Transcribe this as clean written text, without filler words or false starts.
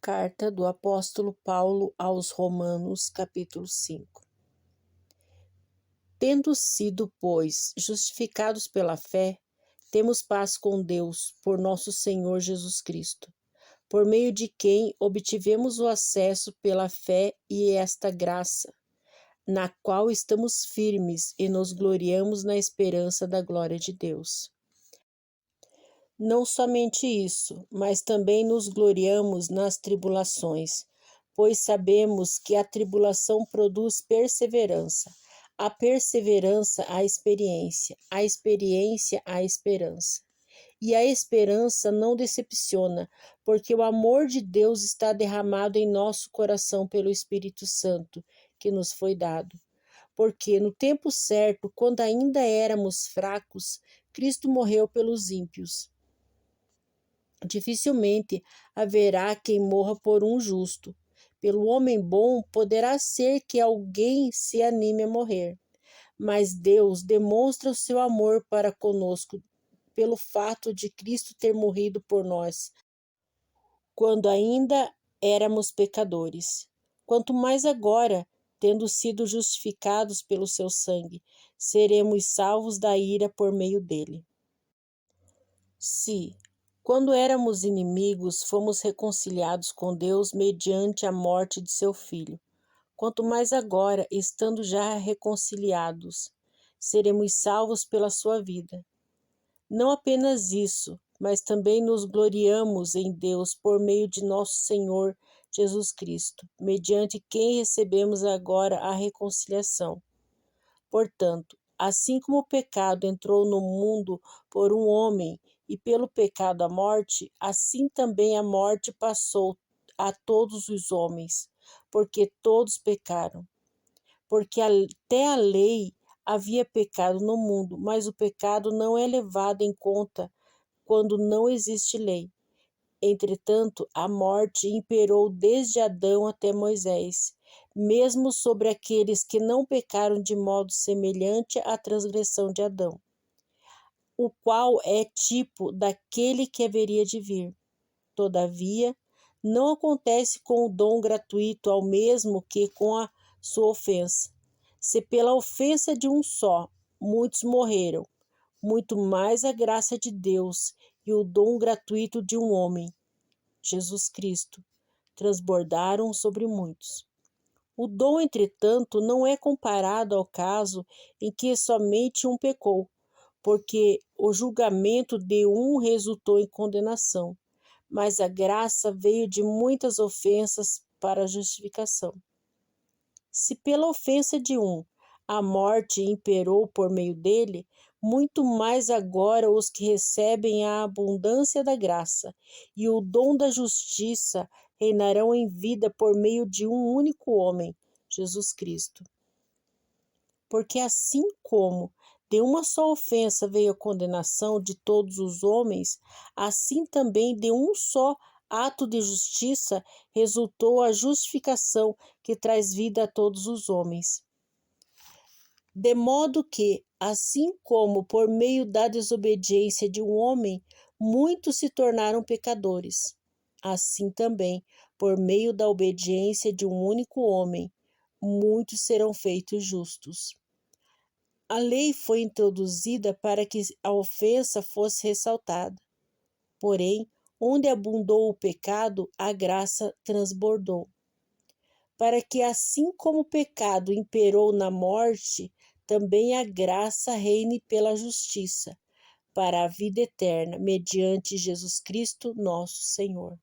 Carta do apóstolo Paulo aos Romanos, capítulo 5. Tendo sido, pois, justificados pela fé, temos paz com Deus, por nosso Senhor Jesus Cristo, por meio de quem obtivemos o acesso pela fé e esta graça, na qual estamos firmes e nos gloriamos na esperança da glória de Deus. Não somente isso, mas também nos gloriamos nas tribulações, pois sabemos que a tribulação produz perseverança, a perseverança a experiência a esperança. E a esperança não decepciona, porque o amor de Deus está derramado em nosso coração pelo Espírito Santo, que nos foi dado. Porque no tempo certo, quando ainda éramos fracos, Cristo morreu pelos ímpios. Dificilmente haverá quem morra por um justo. Pelo homem bom, poderá ser que alguém se anime a morrer. Mas Deus demonstra o seu amor para conosco pelo fato de Cristo ter morrido por nós, quando ainda éramos pecadores. Quanto mais agora, tendo sido justificados pelo seu sangue, seremos salvos da ira por meio dele. Se, quando éramos inimigos, fomos reconciliados com Deus mediante a morte de seu Filho, quanto mais agora, estando já reconciliados, seremos salvos pela sua vida. Não apenas isso, mas também nos gloriamos em Deus por meio de nosso Senhor Jesus Cristo, mediante quem recebemos agora a reconciliação. Portanto, assim como o pecado entrou no mundo por um homem e pelo pecado a morte, assim também a morte passou a todos os homens, porque todos pecaram. Porque até a lei havia pecado no mundo, mas o pecado não é levado em conta quando não existe lei. Entretanto, a morte imperou desde Adão até Moisés, mesmo sobre aqueles que não pecaram de modo semelhante à transgressão de Adão, o qual é tipo daquele que haveria de vir. Todavia, não acontece com o dom gratuito ao mesmo que com a sua ofensa. Se pela ofensa de um só muitos morreram, muito mais a graça de Deus e o dom gratuito de um homem, Jesus Cristo, transbordaram sobre muitos. O dom, entretanto, não é comparado ao caso em que somente um pecou, porque o julgamento de um resultou em condenação, mas a graça veio de muitas ofensas para a justificação. Se pela ofensa de um a morte imperou por meio dele, muito mais agora os que recebem a abundância da graça e o dom da justiça reinarão em vida por meio de um único homem, Jesus Cristo. Porque assim como de uma só ofensa veio a condenação de todos os homens, assim também de um só ato de justiça resultou a justificação que traz vida a todos os homens. De modo que, assim como por meio da desobediência de um homem, muitos se tornaram pecadores, assim também, por meio da obediência de um único homem, muitos serão feitos justos. A lei foi introduzida para que a ofensa fosse ressaltada. Porém, onde abundou o pecado, a graça transbordou. Para que, assim como o pecado imperou na morte, também a graça reine pela justiça, para a vida eterna, mediante Jesus Cristo, nosso Senhor.